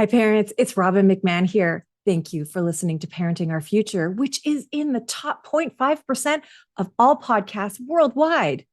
Hi, parents. It's Robbin McManne here. Thank you for listening to Parenting Our Future, which is in the top 0.5% of all podcasts worldwide.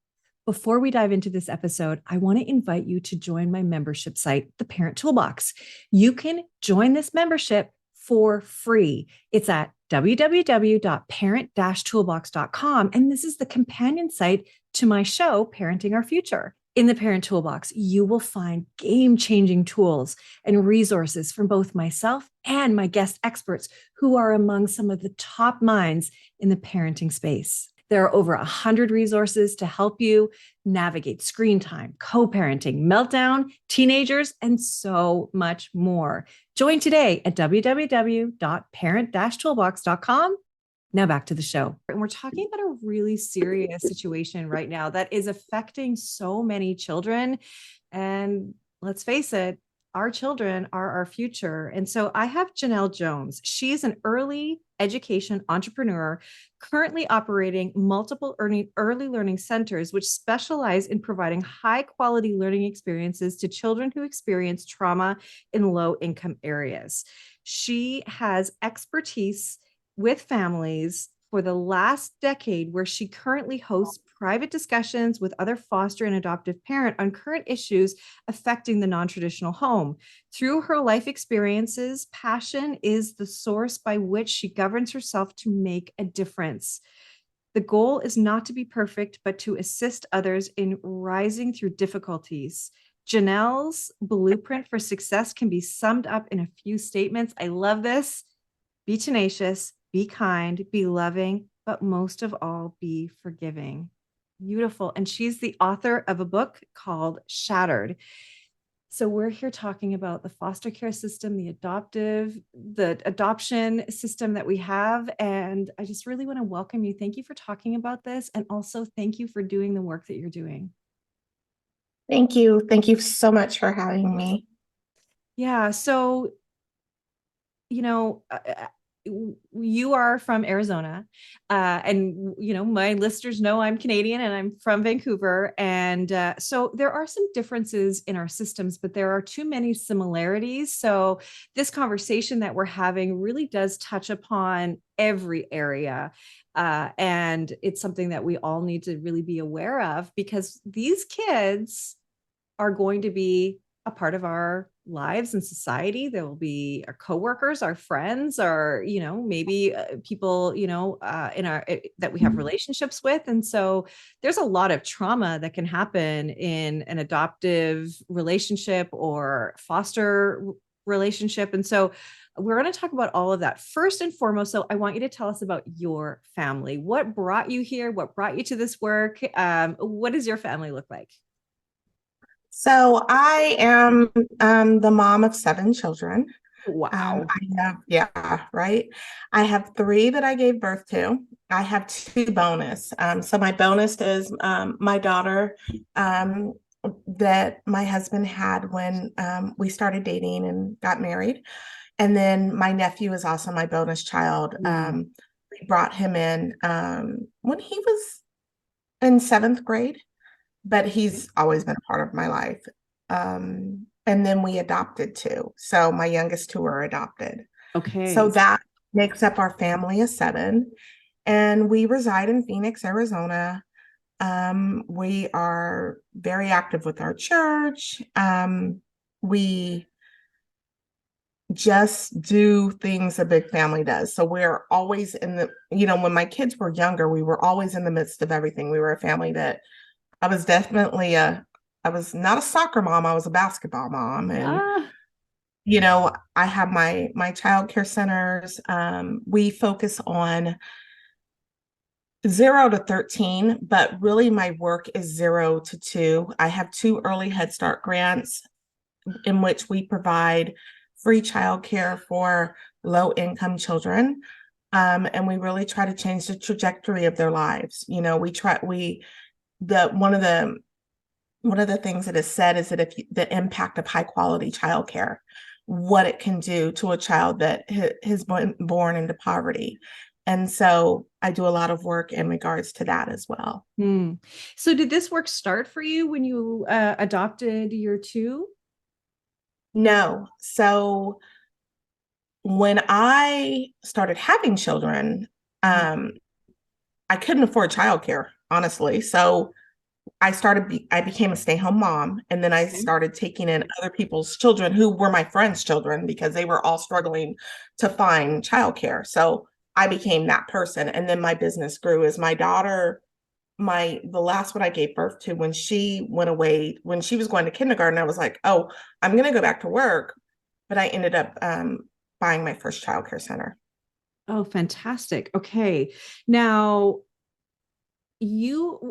Before we dive into this episode, I want to invite you to join my membership site, the Parent Toolbox. You can join this membership for free. It's at www.parent-toolbox.com. And this is the companion site to my show, Parenting Our Future. In the Parent Toolbox, you will find game-changing tools and resources from both myself and my guest experts who are among some of the top minds in the parenting space. There are over 100 resources to help you navigate screen time, co-parenting, meltdown, teenagers, and so much more. Join today at www.parent-toolbox.com. Now back to the show. And we're talking about a really serious situation right now that is affecting so many children. And let's face it, our children are our future. And so I have Jenell Jones. She's an early education entrepreneur currently operating multiple early learning centers, which specialize in providing high quality learning experiences to children who experience trauma in low income areas. She has expertise with families for the last decade, where she currently hosts private discussions with other foster and adoptive parents on current issues affecting the non-traditional home. Through her life experiences, passion is the source by which she governs herself to make a difference. The goal is not to be perfect, but to assist others in rising through difficulties. Jenell's blueprint for success can be summed up in a few statements. I love this. Be tenacious, be kind, be loving, but most of all, be forgiving. Beautiful. And she's the author of a book called Shattered. So we're here talking about the foster care system, the adoption system that we have. And I just really want to welcome you. Thank you for talking about this. And also thank you for doing the work that you're doing. Thank you. Thank you so much for having me. Yeah. So, you know, you are from Arizona, and my listeners know I'm Canadian and I'm from Vancouver, and so there are some differences in our systems, but there are too many similarities. So this conversation that we're having really does touch upon every area, and it's something that we all need to really be aware of, because these kids are going to be a part of our lives and society. There will be our coworkers, our friends, our, maybe people, in our, that we have relationships with. And so there's a lot of trauma that can happen in an adoptive relationship or foster relationship. And so we're going to talk about all of that first and foremost. So I want you to tell us about your family. What brought you here? What brought you to this work? What does your family look like? So I am the mom of 7 children. Wow. Right. I have 3 that I gave birth to. I have 2 bonus. So my bonus is my daughter that my husband had when we started dating and got married. And then my nephew is also my bonus child. We brought him in when he was in 7th grade, but he's always been a part of my life. And then we adopted 2. So my youngest 2 are adopted. Okay. So that makes up our family of 7. And we reside in Phoenix, Arizona. We are very active with our church. We just do things a big family does. So we're always when my kids were younger, we were always in the midst of everything. We were a family that I was definitely I was not a soccer mom, I was a basketball mom. And, I have my childcare centers. We focus on 0 to 13, but really my work is 0 to 2. I have 2 early Head Start grants in which we provide free childcare for low income children. And we really try to change the trajectory of their lives. One of the things that is said is that if the impact of high quality childcare, what it can do to a child that has been born into poverty. And so I do a lot of work in regards to that as well. So did this work start for you when you adopted your 2? No. So when I started having children, Mhm. um, I couldn't afford childcare, honestly. So I became a stay-home mom, and then I Okay. started taking in other people's children who were my friends' children because they were all struggling to find childcare. So I became that person, and then my business grew as my daughter, the last one I gave birth to, when she went away, when she was going to kindergarten, I was like, oh, I'm going to go back to work, but I ended up buying my first childcare center. Oh, fantastic. Okay. Now,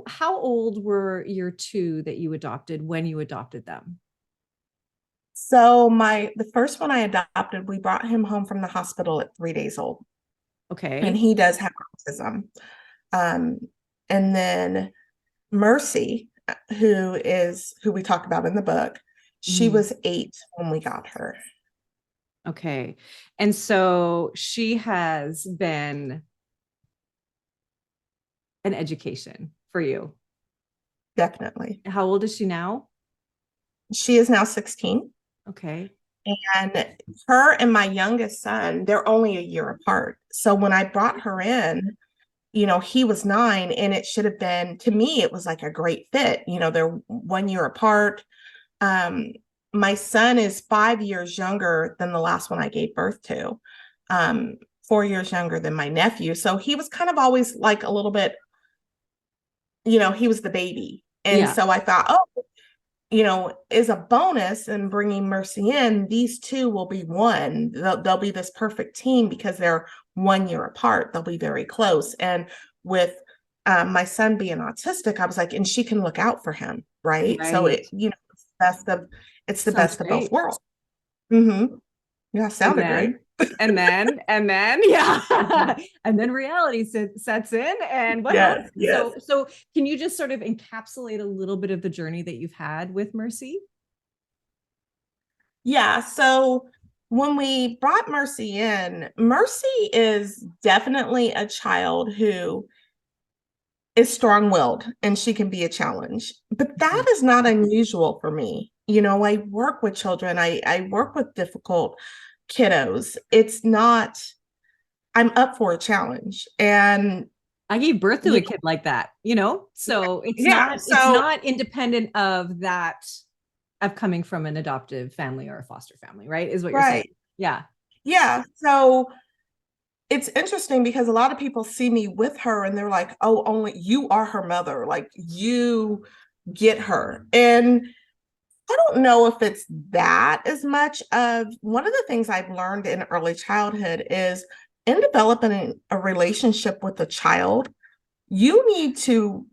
how old were your two that you adopted when you adopted them? So the first one I adopted, we brought him home from the hospital at 3 days old, and Okay. he does have autism. Um, and then Mercy, who we talk about in the book, she Mhm. was 8 when we got her. Okay. And so she has been an education for you. Definitely. How old is she now? She is now 16. Okay. And her and my youngest son, they're only a year apart. So when I brought her in, he was 9, and it should have been, to me, it was like a great fit. They're 1 year apart. Um, my son is 5 years younger than the last one I gave birth to, 4 years younger than my nephew. So he was kind of always like a little bit, he was the baby. And Yeah. so I thought, oh, is a bonus in bringing Mercy in. These two will be one. They'll be this perfect team because they're 1 year apart. They'll be very close. And with my son being autistic, I was like, and she can look out for him, right? So Right. it's the Sounds best of both great. worlds. Mm-hmm. Yeah, And sounded great. then, yeah. And then reality sets in. And what Yes, happened? yes. So can you just sort of encapsulate a little bit of the journey that you've had with Mercy? Yeah. So when we brought Mercy in, Mercy is definitely a child who is strong-willed, and she can be a challenge. But that Mhm. is not unusual for me. I work with children. I work with difficult kiddos. It's not, I'm up for a challenge. And I gave birth to you a kid like that, so yeah, it's so not independent of that, of coming from an adoptive family or a foster family, right? Is what you're saying. right. Yeah. Yeah. So it's interesting because a lot of people see me with her and they're like, oh, only you are her mother. Like, you get her. And I don't know if it's that as much of one of the things I've learned in early childhood is in developing a relationship with a child, you need to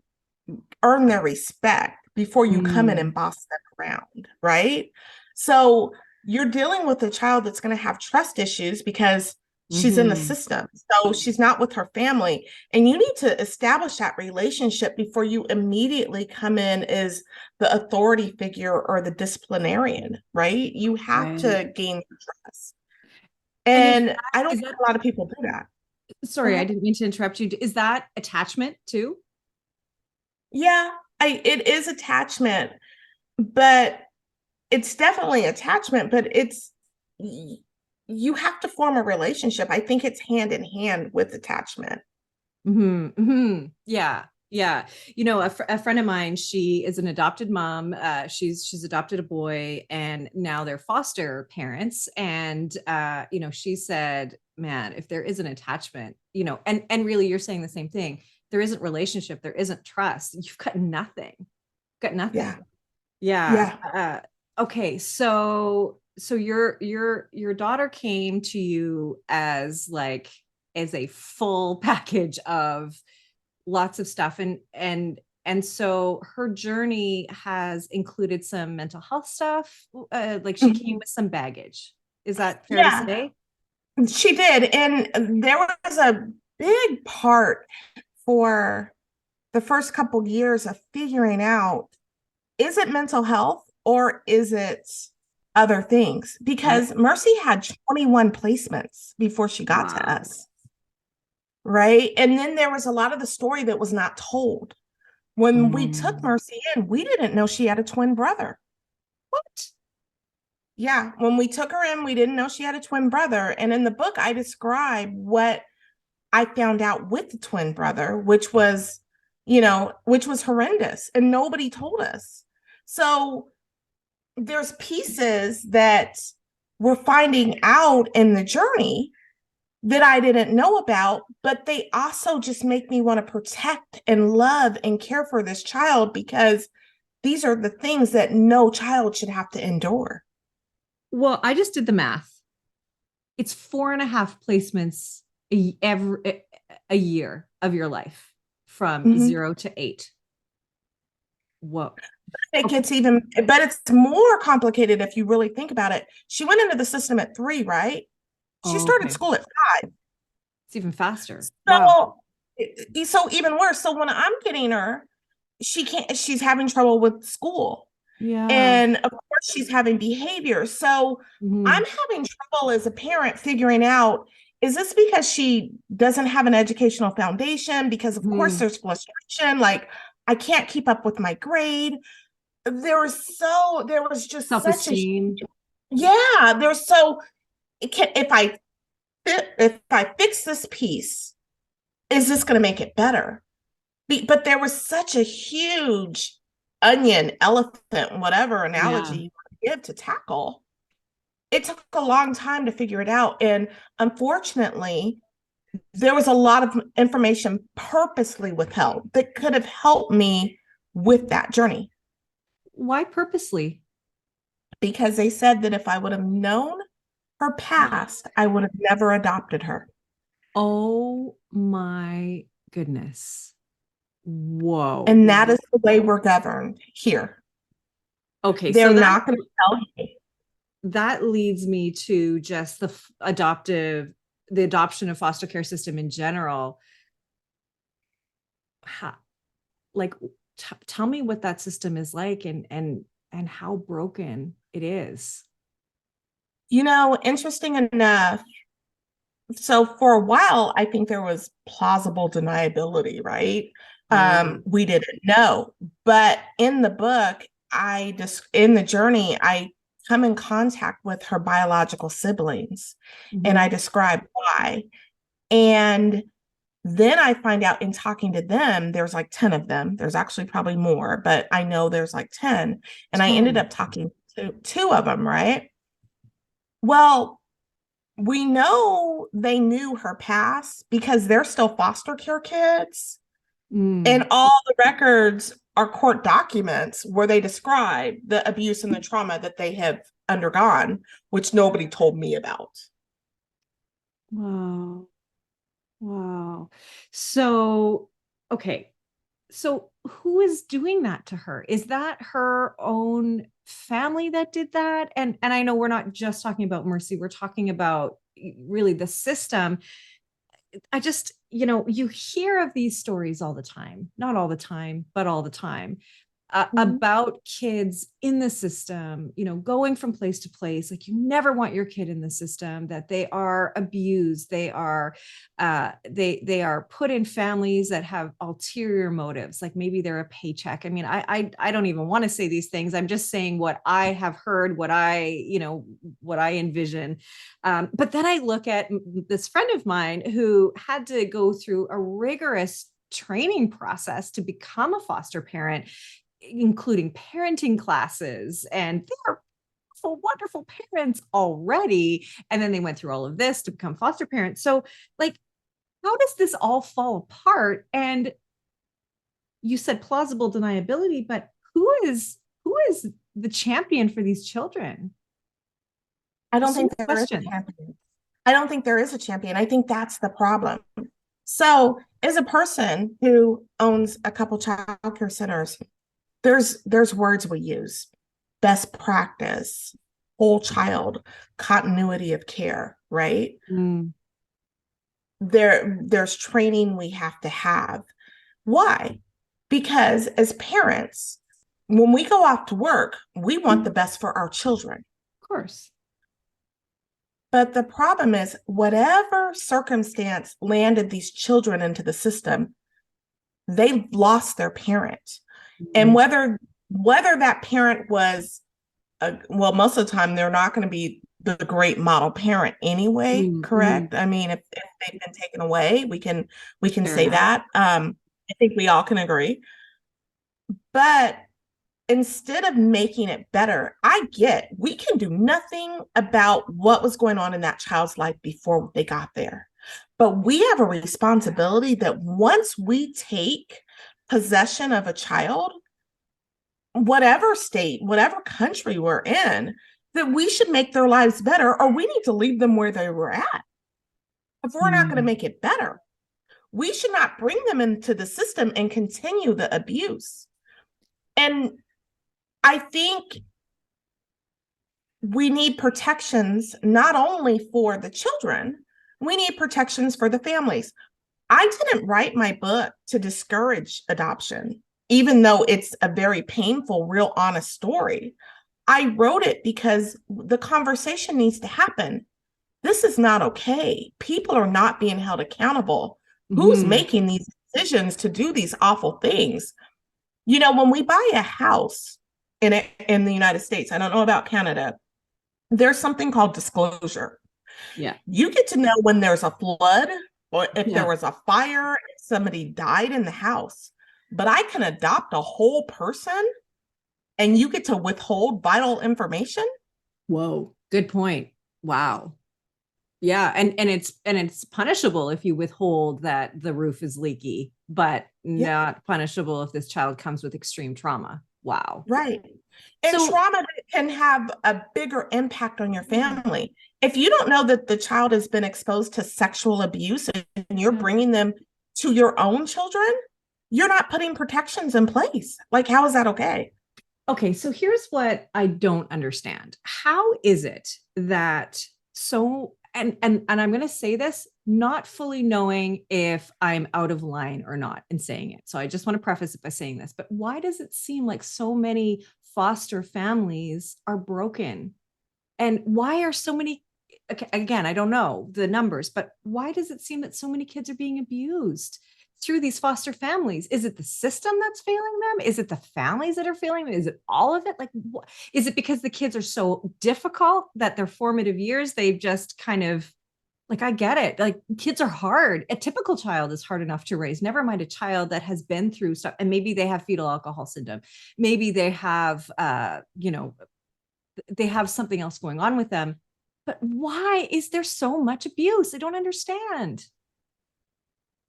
earn their respect before you come in and Mm, boss them around, right? So you're dealing with a child that's going to have trust issues because she's in the mm-hmm. system. So she's not with her family. And you need to establish that relationship before you immediately come in as the authority figure or the disciplinarian, right? You have Right. to gain trust. And And I don't is think that, a lot of people do that. Go sorry, I ahead. didn't mean to interrupt you. Is that attachment too? Yeah, it is attachment, but it's definitely attachment, but you have to form a relationship. I think it's hand in hand with attachment. Yeah. Yeah. A friend of mine, she is an adopted mom. She's adopted a boy, and now they're foster parents. And she said, man, if there is an attachment, and really you're saying the same thing. There isn't relationship, there isn't trust. You've got nothing. Got Yeah. nothing. Yeah. Yeah. Okay. So your daughter came to you as like as a full package of lots of stuff, and so her journey has included some mental health stuff. Like she came Mhm. with some baggage. Is that fair to Yeah, say? she did. And there was a big part for the first couple years of figuring out, is it mental health or is it other things? Right. Because Mercy had 21 placements before she got to Wow. us. Right. And then there was a lot of the story that was not told. When we took Mm. Mercy in, we didn't know she had a twin brother. What? Yeah, when we took her in, we didn't know she had a twin brother. And in the book, I describe what I found out with the twin brother, which was horrendous, and nobody told us. So there's pieces that we're finding out in the journey that I didn't know about, but they also just make me want to protect and love and care for this child, because these are the things that no child should have to endure. Well, I just did the math. It's 4.5 placements a year of your life from Mhm. 0 to 8. Whoa. It Okay. gets even, but it's more complicated if you really think about it. She went into the system at 3, right? She Oh, started okay. school at 5. It's even faster. Wow. So, so even worse. So when I'm getting her, she's having trouble with school. Yeah. And of course, she's having behavior. So I'm Mhm. having trouble as a parent figuring out, is this because she doesn't have an educational foundation? Because, of course, Mhm. there's frustration. Like, I can't keep up with my grade. There was just such a, Self-esteem. yeah, there's so, if I fix this piece, is this going to make it better? But there was such a huge onion, elephant, whatever analogy Yeah. you give to tackle. It took a long time to figure it out. And unfortunately, there was a lot of information purposely withheld that could have helped me with that journey, Why purposely? because they said that if I would have known her past, I would have never adopted her. Oh my goodness. Whoa. And that is the way we're governed here. Okay, They're so not going to tell you. that leads me to just the adoption of foster care system in general. How, like tell me what that system is like, and how broken it is. Interesting enough, so for a while, I think there was plausible deniability, right? Oh. We didn't know. But in the book, in the journey, I come in contact with her biological siblings, and I Mhm. describe why. And then I find out in talking to them, there's like 10 of them. There's actually probably more, but I know there's like 10. And I ended 10. up talking to 2 of them, right? Well, we know they knew her past because they're still foster care kids. And Mm. all the records are court documents where they describe the abuse and the trauma that they have undergone, which nobody told me about. Wow. Wow. So, okay. So who is doing that to her? Is that her own family that did that? And I know we're not just talking about Mercy, we're talking about really the system. I just, you hear of these stories all the time, not all the time, but all the time, Mhm. about kids in the system, going from place to place. Like, you never want your kid in the system, that they are abused. They are put in families that have ulterior motives. Like, maybe they're a paycheck. I mean, I don't even want to say these things. I'm just saying what I have heard, what I envision. But then I look at this friend of mine who had to go through a rigorous training process to become a foster parent, including parenting classes, and they're wonderful parents already. And then they went through all of this to become foster parents. So, like, how does this all fall apart? And you said plausible deniability, but who is the champion for these children? I There's don't so think many there is a questions. champion. I don't think there is a champion. I think that's the problem. So, as a person who owns a couple childcare centers, there's words we use: best practice, whole child, continuity of care, right? Mm. There's training we have to have. Why? Because as parents, when we go off to work, we want the best for our children. Of course. But the problem is, whatever circumstance landed these children into the system, they lost their parent. And Mm. whether that parent was well, most of the time they're not going to be the great model parent anyway, Mm-hmm. correct? I mean, if they've been taken away, we can Fair say enough. that. I think we all can agree. But instead of making it better, I get we can do nothing about what was going on in that child's life before they got there. But we have a responsibility that once we take possession of a child, whatever state, whatever country we're in, that we should make their lives better, or we need to leave them where they were at. If we're not going to Mm. make it better, we should not bring them into the system and continue the abuse. And I think we need protections not only for the children, we need protections for the families. I didn't write my book to discourage adoption, even though it's a very painful, real honest story. I wrote it because the conversation needs to happen. This is not okay. People are not being held accountable. Who's Mm-hmm. making these decisions to do these awful things? You know, when we buy a house in the United States, I don't know about Canada, there's something called disclosure. Yeah. You get to know when there's a flood or if there Yeah. was a fire, if somebody died in the house. But I can adopt a whole person and you get to withhold vital information. Whoa. Good point. Wow. Yeah, and it's punishable if you withhold that the roof is leaky, but Yeah, not punishable if this child comes with extreme trauma. Wow. right. And So, trauma can have a bigger impact on your yeah, family. If you don't know that the child has been exposed to sexual abuse and you're yeah. bringing them to your own children, you're not putting protections in place. Like, how is that okay? Okay, so here's what I don't understand. How is it that so and I'm going to say this not fully knowing if I'm out of line or not in saying it. So I just want to preface it by saying this, but why does it seem like so many foster families are broken? And why are so many, okay, again, I don't know the numbers, but why does it seem that so many kids are being abused through these foster families? Is it the system that's failing them? Is it the families that are failing them? Is it all of it? Like, is it because the kids are so difficult that their formative years, they've just kind of, like, I get it. Like, kids are hard. A typical child is hard enough to raise, never mind a child that has been through stuff. And maybe they have fetal alcohol syndrome. Maybe they have, they have something else going on with them. But why is there so much abuse? I don't understand.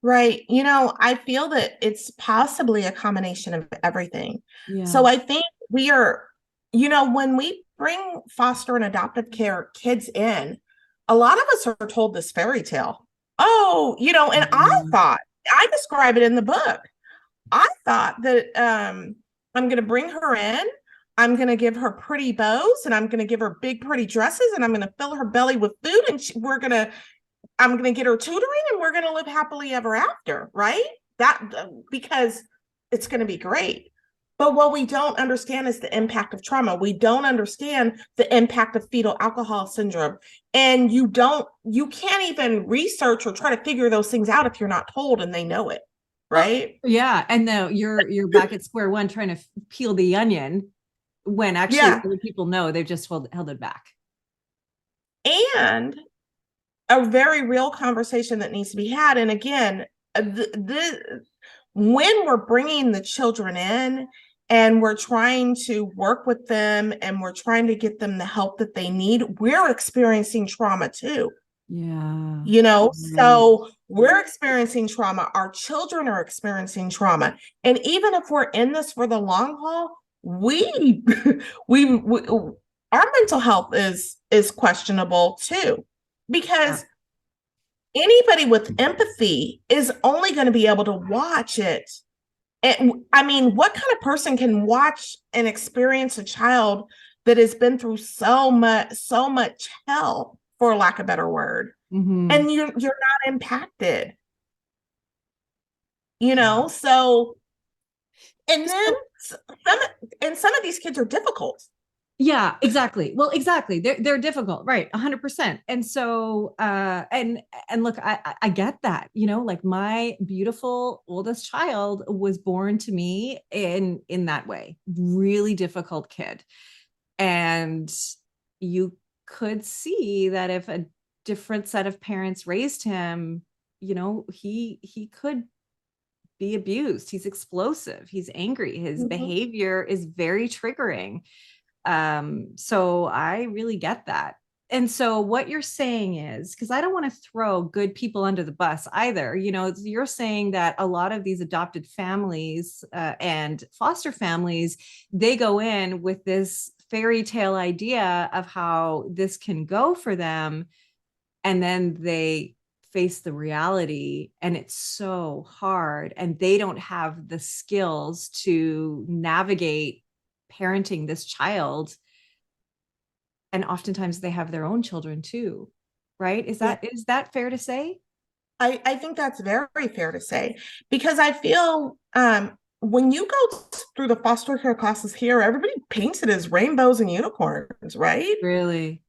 Right. You know, I feel that it's possibly a combination of everything. Yeah. So I think we are, when we bring foster and adoptive care kids in, a lot of us are told this fairy tale. Oh, and I describe it in the book. I thought that I'm going to bring her in. I'm going to give her pretty bows and I'm going to give her big, pretty dresses and I'm going to fill her belly with food and I'm going to get her tutoring and we're going to live happily ever after, right? That because it's going to be great. But what we don't understand is the impact of trauma. We don't understand the impact of fetal alcohol syndrome. And you can't even research or try to figure those things out if you're not told and they know it, Oh, right? yeah. And now you're back at square one trying to peel the onion when actually Yeah. other people know they've just held it back. And a very real conversation that needs to be had. And again, when we're bringing the children in and we're trying to work with them and we're trying to get them the help that they need, we're experiencing trauma too. Yeah. Right. So we're experiencing trauma. Our children are experiencing trauma. And even if we're in this for the long haul, we, we our mental health is questionable too, Yeah. because anybody with empathy is only going to be able to watch it. And I mean, what kind of person can watch and experience a child that has been through so much hell, for lack of a better word, Mm-hmm. and you're not impacted, So, and then So, some of these kids are difficult. yeah, exactly. Well, exactly. They're difficult, right? 100%. And so and look, I get that, like my beautiful oldest child was born to me in that way. Really difficult kid. And you could see that if a different set of parents raised him, he could be abused. He's explosive. He's angry. His Mhm. behavior is very triggering. So I really get that. And so what you're saying is, because I don't want to throw good people under the bus either, you're saying that a lot of these adopted families and foster families, they go in with this fairy tale idea of how this can go for them, and then they face the reality and it's so hard, and they don't have the skills to navigate parenting this child. And oftentimes they have their own children too, right? is Yeah. that is that fair to say? I think that's very fair to say, because I feel when you go through the foster care classes here, everybody paints it as rainbows and unicorns, right? Really?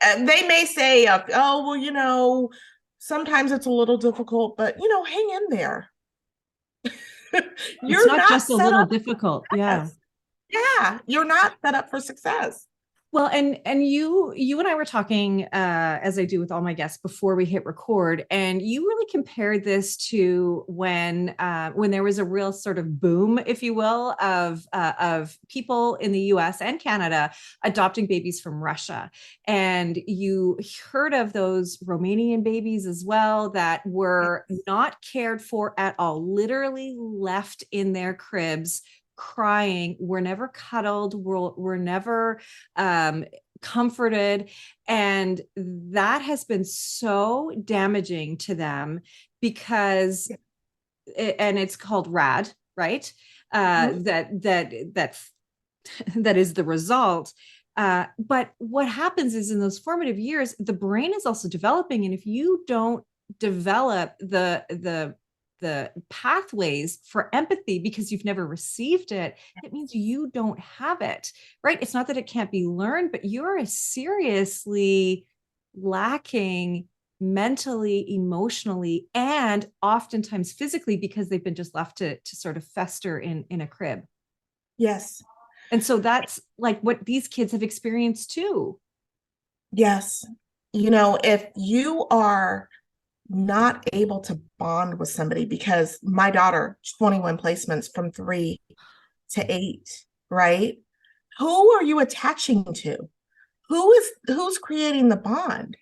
And they may say, oh, well, sometimes it's a little difficult, but, hang in there. It's You're not not just a set little up for difficult. Yeah. success. Yeah, you're not set up for success. Well, and you and I were talking as I do with all my guests before we hit record, and you really compared this to when there was a real sort of boom, if you will, of people in the U.S. and Canada adopting babies from Russia, and you heard of those Romanian babies as well that were not cared for at all, literally left in their cribs crying. We're never cuddled. We're never comforted. And that has been so damaging to them because, and it's called RAD, right? Mhm. That that is the result. But what happens is in those formative years, the brain is also developing. And if you don't develop the pathways for empathy because you've never received it, it means you don't have it, right? It's not that it can't be learned, but you're seriously lacking mentally, emotionally, and oftentimes physically because they've been just left to sort of fester in a crib. Yes, And so that's like what these kids have experienced too. yes. If you are not able to bond with somebody, because my daughter, 21 placements from 3 to 8, right? Who are you attaching to? Who's creating the bond?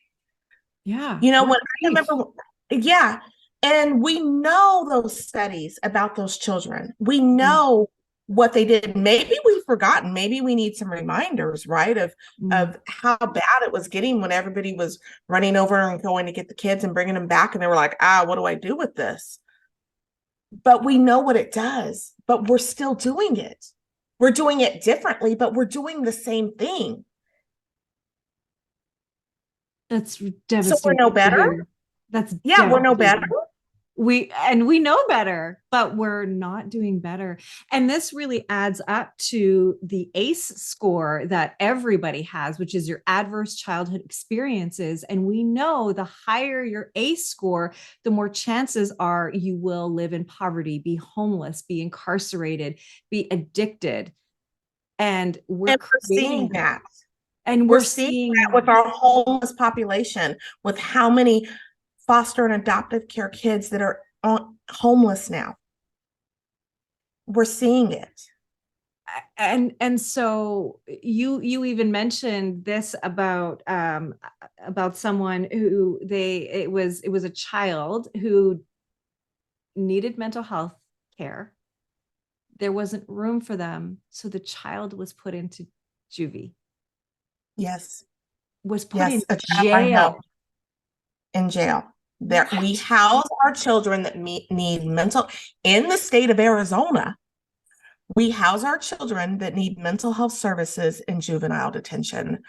Yeah. When We're I safe. remember, yeah. And we know those studies about those children. We Mm, know what they did. Maybe we've forgotten. Maybe we need some reminders, right? Of mm. of how bad it was getting when everybody was running over and going to get the kids and bringing them back, and they were like, what do I do with this? But we know what it does, but we're still doing it. We're doing it differently, but we're doing the same thing. That's So we're no devastating to better. hear. That's Yeah, we're no better. devastating. We know better, but we're not doing better. And this really adds up to the ACE score that everybody has, which is your adverse childhood experiences. And we know the higher your ACE score, the more chances are you will live in poverty, be homeless, be incarcerated, be addicted. And we're And we're creating seeing that. that. And We're we're seeing that with seeing, our homeless population, with how many foster and adoptive care kids that are homeless now. We're seeing it. and so you even mentioned this about someone who it was a child who needed mental health care. There wasn't room for them, so the child was put into juvie, Yes. was put in Yes. A child I know jail. in jail. There, we What? house our children that need mental, in the state of Arizona. We house our children that need mental health services in juvenile detention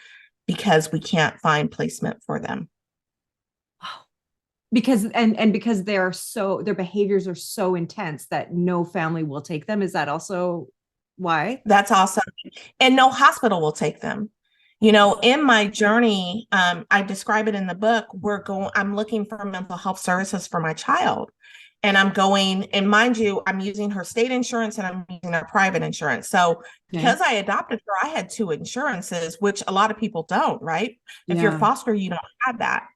because we can't find placement for them. Because and because their behaviors are so intense that no family will take them. Is that also why? That's awesome. And no hospital will take them. In my journey, I describe it in the book. I'm looking for mental health services for my child. and I'm going, and mind you, I'm using her state insurance and I'm using her private insurance. So Okay. because I adopted her, I had two insurances, which a lot of people don't, right? If you're Yeah. foster, you don't have that.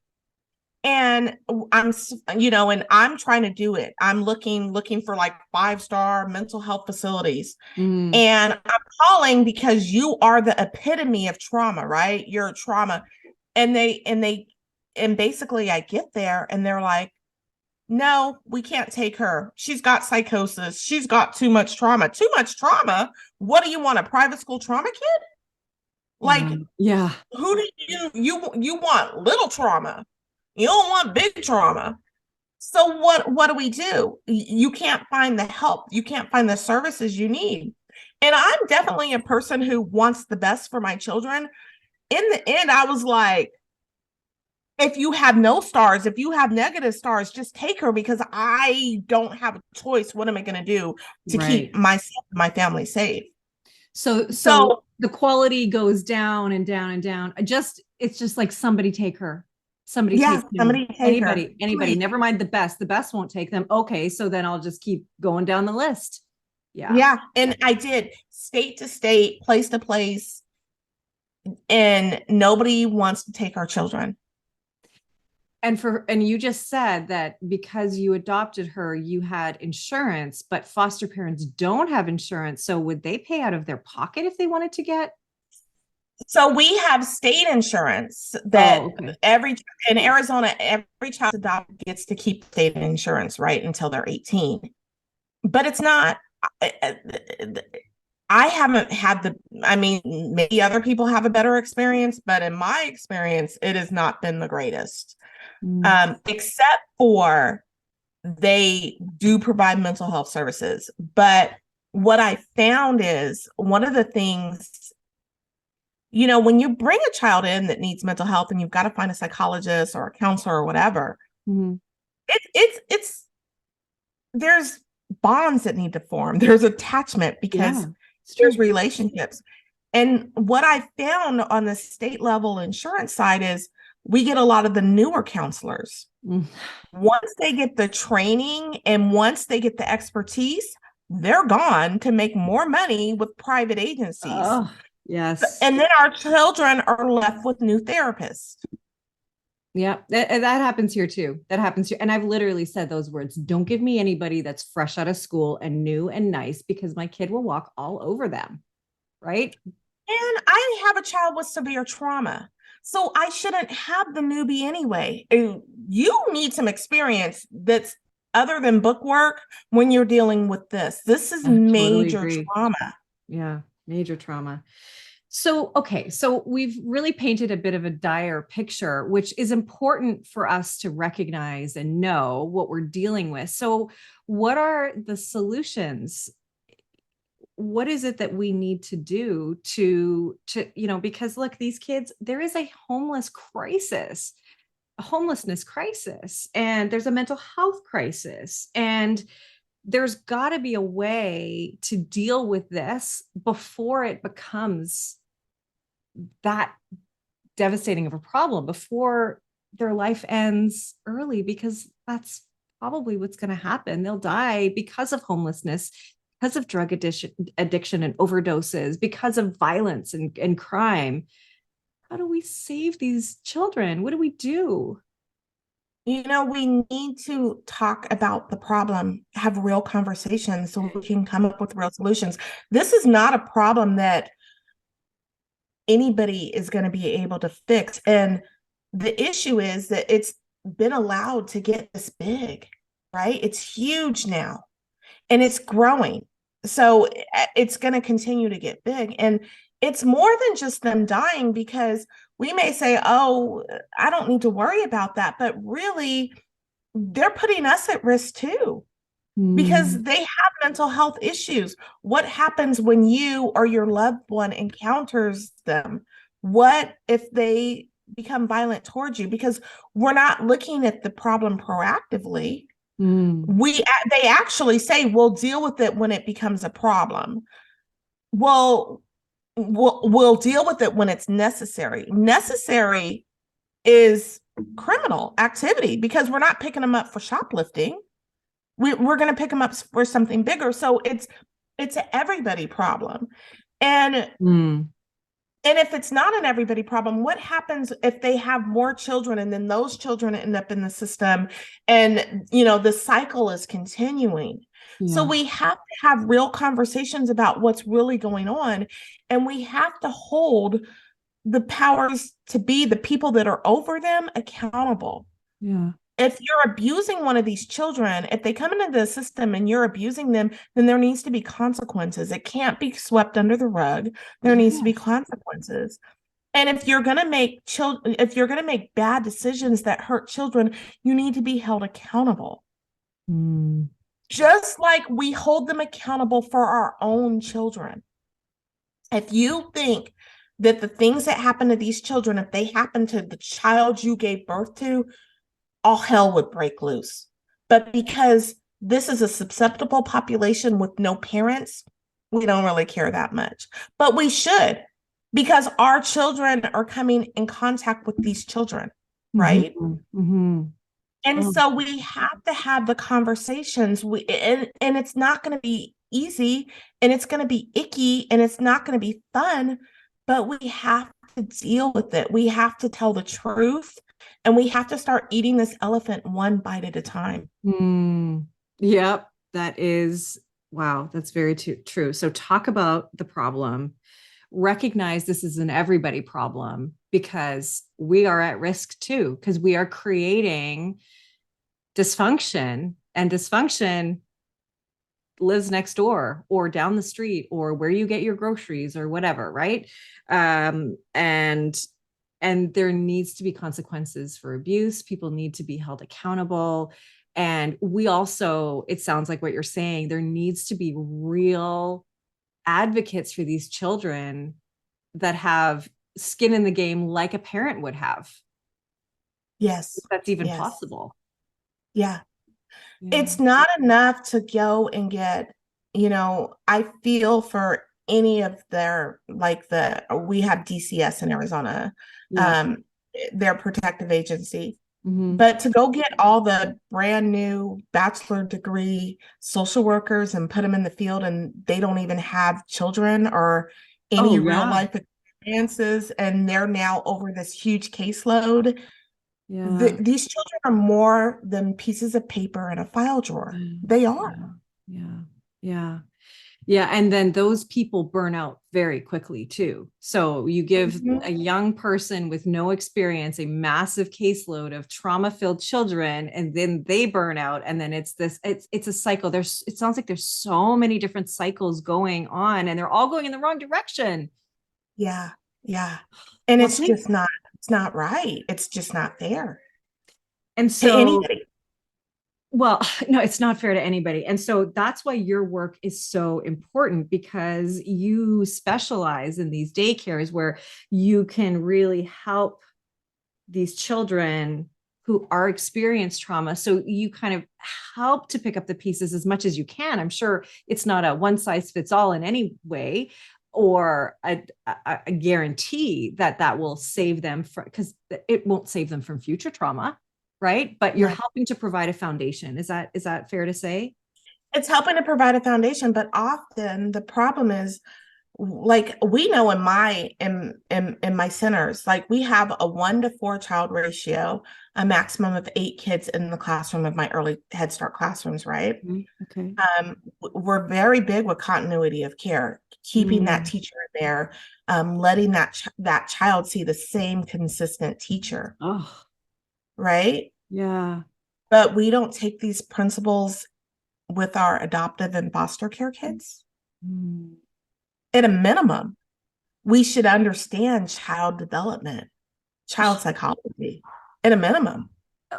And and I'm trying to do it. I'm looking for like 5-star mental health facilities. Mm, And I'm calling because you are the epitome of trauma, right? You're a trauma. And basically I get there and they're like, no, we can't take her. She's got psychosis. She's got too much trauma. Too much trauma? What do you want, a private school trauma kid? wow. Like, Yeah. who do you want little trauma? You don't want big trauma. So what do we do? You can't find the help. You can't find the services you need. And I'm definitely a person who wants the best for my children. In the end, I was like, if you have no stars, if you have negative stars, just take her because I don't have a choice. What am I going to do to keep Right. myself and my family safe? So So the quality goes down and down and down. It's just like somebody take her. Somebody yeah, take him. somebody take her, Anybody. please. Never mind the best. The best won't take them. Okay, so then I'll just keep going down the list. Yeah. Yeah, and I did state to state, place to place, and nobody wants to take our children. And you just said that because you adopted her, you had insurance, but foster parents don't have insurance. So would they pay out of their pocket if they wanted to get? So we have state insurance Oh, that okay. every in Arizona, every child adopted gets to keep state insurance right until they're 18. But it's not. I haven't had I mean, maybe other people have a better experience, but in my experience, it has not been the greatest. Mm. Except for they do provide mental health services. But what I found is one of the things, when you bring a child in that needs mental health and you've got to find a psychologist or a counselor or whatever, Mhm. it's there's bonds that need to form. There's attachment Yeah, because it's there's true. relationships. And what I found on the state level insurance side is we get a lot of the newer counselors. Mm. Once they get the training and once they get the expertise, they're gone to make more money with private agencies. Oh, yes. And then our children are left with new therapists. Yeah, that happens here too. That happens here. And I've literally said those words. Don't give me anybody that's fresh out of school and new and nice because my kid will walk all over them. Right. And I have a child with severe trauma. So I shouldn't have the newbie anyway. You need some experience that's other than book work when you're dealing with this. This is I totally major agree. trauma. Yeah, major trauma. So, okay, so we've really painted a bit of a dire picture, which is important for us to recognize and know what we're dealing with. So, what are the solutions? What is it that we need to do to because look, these kids, there is a homelessness crisis, and there's a mental health crisis, and there's got to be a way to deal with this before it becomes that devastating of a problem, before their life ends early, because that's probably what's going to happen. They'll die because of homelessness, because of drug addiction and overdoses, because of violence and crime. How do we save these children? What do we do? We need to talk about the problem, have real conversations so we can come up with real solutions. This is not a problem that anybody is going to be able to fix. And the issue is that it's been allowed to get this big, right? It's huge now and it's growing. So it's going to continue to get big. And it's more than just them dying, because we may say, oh, I don't need to worry about that. But really, they're putting us at risk too, because Mm. they have mental health issues. What happens when you or your loved one encounters them? What if they become violent towards you? Because we're not looking at the problem proactively. Mm. They actually say we'll deal with it when it becomes a problem. Well, we'll deal with it when it's necessary. Necessary is criminal activity because we're not picking them up for shoplifting. we're going to pick them up for something bigger. So it's an everybody problem. And Mm. and if it's not an everybody problem, what happens if they have more children and then those children end up in the system and, the cycle is continuing? So Yeah. we have to have real conversations about what's really going on. And we have to hold the powers to be, the people that are over them, accountable. Yeah. If you're abusing one of these children, if they come into the system and you're abusing them, then there needs to be consequences. It can't be swept under the rug. There needs to be Yes. consequences. And if you're going to make if you're going to make bad decisions that hurt children, you need to be held accountable. Mm. Just like we hold them accountable for our own children. If you think that the things that happen to these children, if they happen to the child you gave birth to, all hell would break loose. But because this is a susceptible population with no parents, we don't really care that much. But we should, because our children are coming in contact with these children, Mhm. right? Mhm. And Oh. so we have to have the conversations. And it's not going to be easy, and it's going to be icky, and it's not going to be fun, but we have to deal with it. We have to tell the truth, and we have to start eating this elephant one bite at a time. Mm. Yep, that is, wow, that's very true. So talk about the problem. Recognize this is an everybody problem because we are at risk too, because we are creating dysfunction, and dysfunction lives next door or down the street or where you get your groceries or whatever, right? And there needs to be consequences for abuse. People need to be held accountable. And we also, it sounds like what you're saying, there needs to be real advocates for these children that have skin in the game like a parent would have, if Yes. that's even Yes. possible. Yeah. Yeah. It's not enough to go and get, I feel for any of their, like we have DCS in Arizona, Yeah. um, their protective agency. Mm-hmm. But to go get all the brand new bachelor degree social workers and put them in the field and they don't even have children or any Oh, real yeah. life experiences, and they're now over this huge caseload. Yeah. These children are more than pieces of paper in a file drawer. Mm. They are. Yeah. Yeah. Yeah. Yeah. And then those people burn out very quickly too. So you give Mhm. a young person with no experience a massive caseload of trauma-filled children, and then they burn out. And then it's a cycle. It sounds like there's so many different cycles going on, and they're all going in the wrong direction. Yeah, yeah. And Well, thank, it's not right. It's just not fair and to so anybody. well, no, it's not fair to anybody. And so that's why your work is so important, because you specialize in these daycares where you can really help these children who are experienced trauma. So you kind of help to pick up the pieces as much as you can. I'm sure it's not a one size fits all in any way, or a guarantee that that will save them from, because it won't save them from future trauma, right? But you're Right. helping to provide a foundation. Is that fair to say? It's helping to provide a foundation, but often the problem is, like, we know in my centers, like, we have a 1 to 4 child ratio, a maximum of 8 kids in the classroom of my early Head Start classrooms, right? Mhm. Okay. We're very big with continuity of care, keeping that Mm. teacher there, letting that child see the same consistent teacher, Oh, right? yeah. But we don't take these principles with our adoptive and foster care kids. Mm. At a minimum, we should understand child development, child psychology, at a minimum.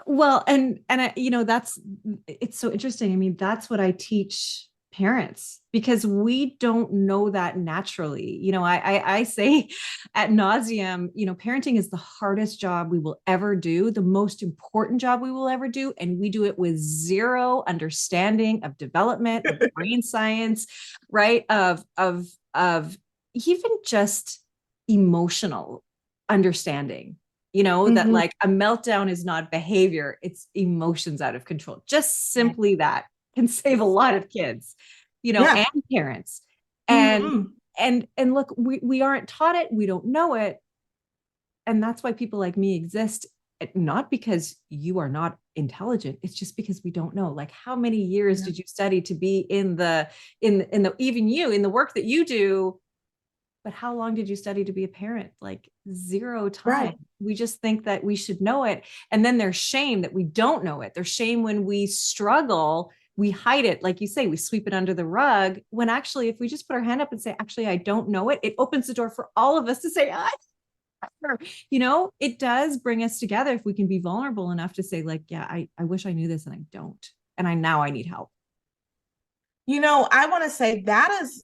Well, and that's, it's so interesting. I mean, that's what I teach parents, because we don't know that naturally. I say at nauseum, parenting is the hardest job we will ever do, the most important job we will ever do, and we do it with zero understanding of development, of brain science, right? Of even just emotional understanding, that Mhm. like a meltdown is not behavior, it's emotions out of control. Just simply that. can save a lot of kids, Yeah. and parents. And Mhm. and look, we aren't taught it, we don't know it. And that's why people like me exist, not because you are not intelligent, it's just because we don't know. Like, how many years Yeah. did you study to be in the even you in the work that you do? But how long did you study to be a parent? Like, zero time. Right. We just think that we should know it. And then there's shame that we don't know it. There's shame when we struggle. We hide it. Like you say, we sweep it under the rug. When actually, if we just put our hand up and say, actually, I don't know it, it opens the door for all of us to say, it does bring us together if we can be vulnerable enough to say, like, yeah, I wish I knew this and I don't. And I need help. I want to say that is,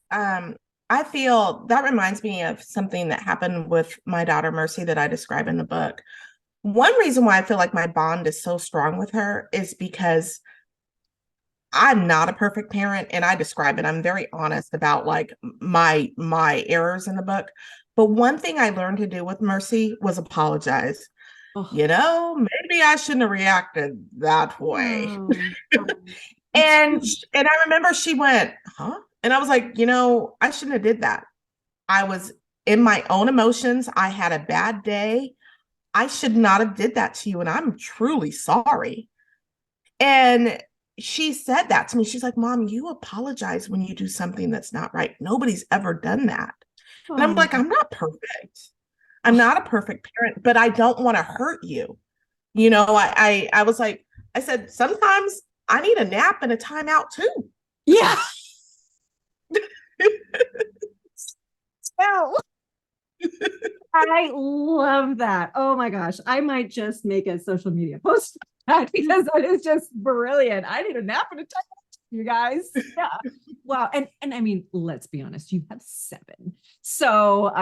I feel that reminds me of something that happened with my daughter, Mercy, that I describe in the book. One reason why I feel like my bond is so strong with her is because I'm not a perfect parent, and I describe it. I'm very honest about like my errors in the book. But one thing I learned to do with Mercy was apologize. Oh, Maybe I shouldn't have reacted that way. oh, it's And true. and I remember she went, "Huh?" And I was like, I shouldn't have did that. I was in my own emotions. I had a bad day. I should not have did that to you, and I'm truly sorry. And she said that to me. She's like, "Mom, you apologize when you do something that's not right. Nobody's ever done that." And I'm Oh, like, "I'm not perfect. I'm oh, not a perfect parent, but I don't want to hurt you." I was like, I said, sometimes I need a nap and a timeout too. yeah. Oh, I love that. Oh my gosh. I might just make a social media post for that because that is just brilliant. I need a nap and a time, you guys. Yeah. Wow. And I mean, let's be honest, you have seven. So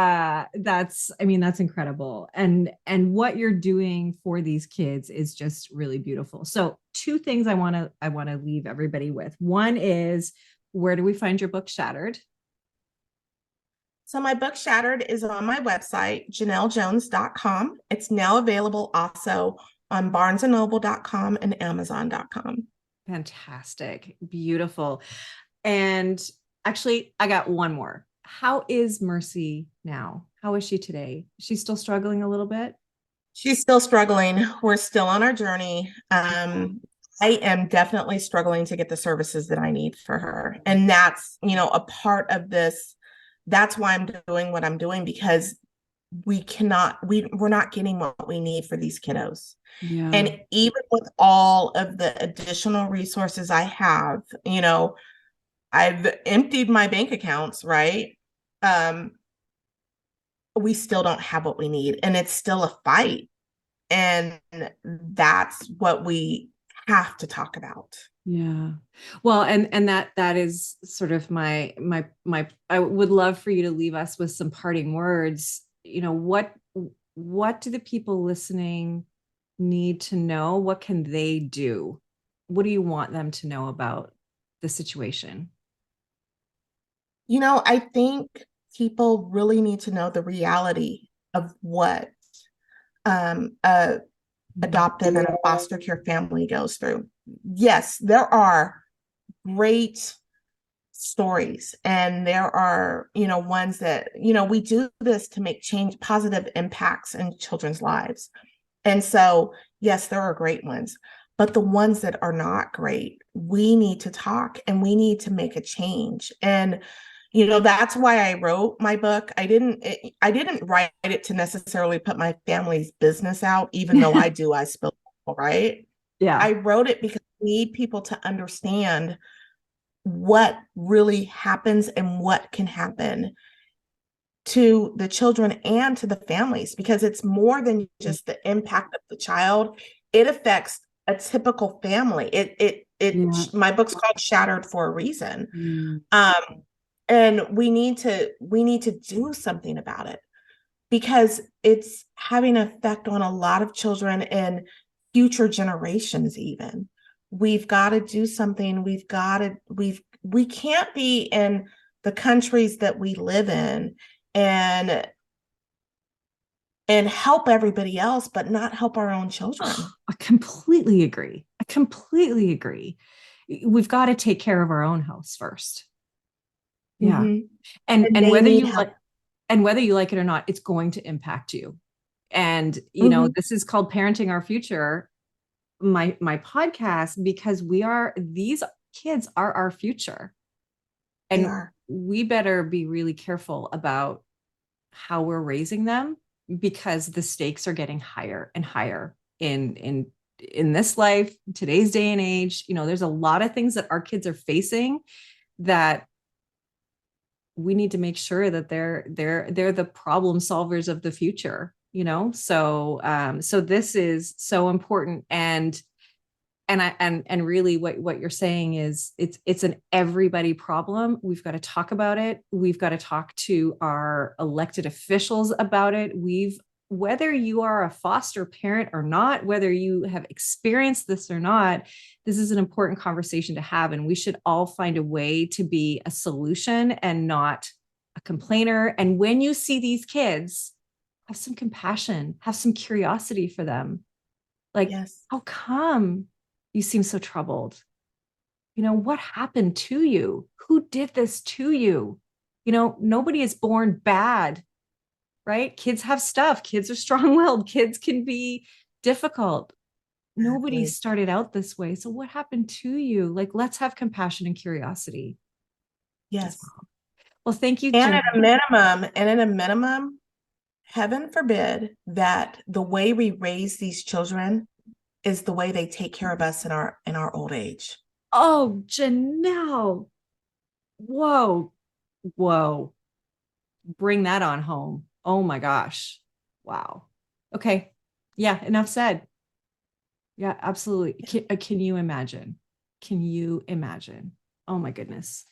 that's incredible. And what you're doing for these kids is just really beautiful. So two things I want to leave everybody with. One is, where do we find your book Shattered? So my book Shattered is on my website, JenellJones.com. It's now available also on barnesandnoble.com and amazon.com. Fantastic. Beautiful. And actually, I got one more. How is Mercy now? How is she today? She's still struggling a little bit? She's still struggling. We're still on our journey. Yeah. I am definitely struggling to get the services that I need for her. And that's, a part of this. That's why I'm doing what I'm doing, because we're not getting what we need for these kiddos. Yeah. And even with all of the additional resources I have, I've emptied my bank accounts, right? Um, we still don't have what we need. And it's still a fight. And that's what we have to talk about. Yeah. Well, and that is sort of my I would love for you to leave us with some parting words. What do the people listening need to know? What can they do? What do you want them to know about the situation? I think people really need to know the reality of what a adoptive and a foster care family goes through. Yes, there are great stories, and there are, ones that, we do this to make positive impacts in children's lives. And so, yes, there are great ones, but the ones that are not great, we need to talk and we need to make a change. And that's why I wrote my book. I didn't write it to necessarily put my family's business out, even though I spill, right? Yeah. I wrote it because I need people to understand what really happens and what can happen to the children and to the families, because it's more than just the impact of the child. It affects a typical family. Yeah. My book's called Shattered for a reason. Yeah. And we need to do something about it, because it's having an effect on a lot of children and future generations even. We've got to do something. We can't be in the countries that we live in and help everybody else, but not help our own children. I completely agree. I completely agree. we've got to take care of our own house first. Yeah. Mhm. And they whether need you help. like, and whether you like it or not, it's going to impact you. And, Mhm. this is called Parenting Our Future, my podcast, because these kids are our future. They And are. we better be really careful about how we're raising them, because the stakes are getting higher and higher in this life, today's day and age. There's a lot of things that our kids are facing that we need to make sure that they're the problem solvers of the future. So this is so important. And really what you're saying is it's an everybody problem. We've got to talk about it. We've got to talk to our elected officials about it. Whether you are a foster parent or not, whether you have experienced this or not, this is an important conversation to have. And we should all find a way to be a solution and not a complainer. And when you see these kids, have some compassion, have some curiosity for them. Like, Yes. how come you seem so troubled? What happened to you? Who did this to you? Nobody is born bad, right? Kids have stuff. Kids are strong-willed. Kids can be difficult. Nobody Exactly. started out this way. So what happened to you? Like, let's have compassion and curiosity as Yes. well. Well, thank you, And Jenell. at a minimum, heaven forbid that the way we raise these children is the way they take care of us in our old age. Oh, Jenell. Whoa. Whoa. Bring that on home. Oh my gosh. Wow. Okay. Yeah, enough said. Yeah, absolutely. Can you imagine? Can you imagine? Oh my goodness.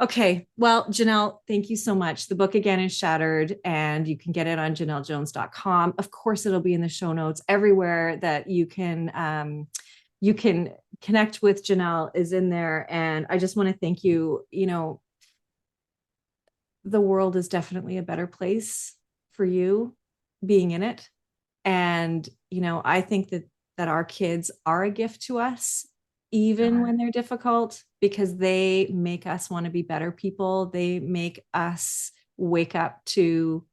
Okay. Well, Jenell, thank you so much. The book again is Shattered, and you can get it on JenellJones.com. Of course, it'll be in the show notes everywhere that you can connect with. Jenell is in there. And I just want to thank you. The world is definitely a better place for you being in it. And, I think that our kids are a gift to us, even when they're difficult, because they make us want to be better people. They make us wake up to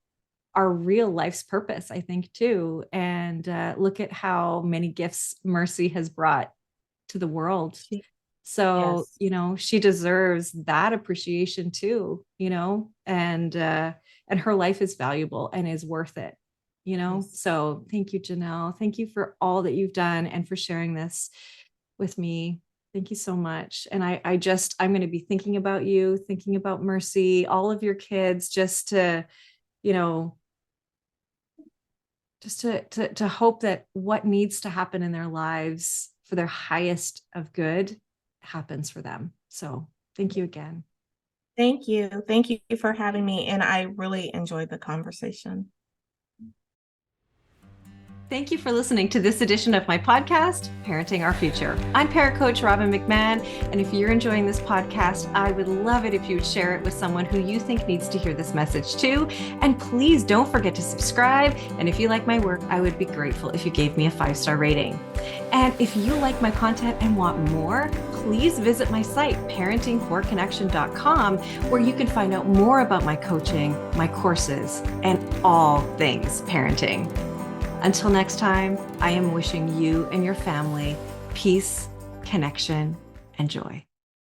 our real life's purpose, I think, too. And look at how many gifts Mercy has brought to the world. So, Yes. she deserves that appreciation too, and her life is valuable and is worth it, Yes. So thank you, Jenell. Thank you for all that you've done and for sharing this with me. Thank you so much. And I'm going to be thinking about you, thinking about Mercy, all of your kids, just to, you know, just to hope that what needs to happen in their lives for their highest of good happens for them. So thank you again. Thank you. Thank you for having me. And I really enjoyed the conversation. Thank you for listening to this edition of my podcast, Parenting Our Future. I'm parent coach Robbin McManne, and if you're enjoying this podcast, I would love it if you would share it with someone who you think needs to hear this message too. And please don't forget to subscribe. And if you like my work, I would be grateful if you gave me a 5-star rating. And if you like my content and want more, please visit my site, parentingforconnection.com, where you can find out more about my coaching, my courses, and all things parenting. Until next time, I am wishing you and your family peace, connection, and joy.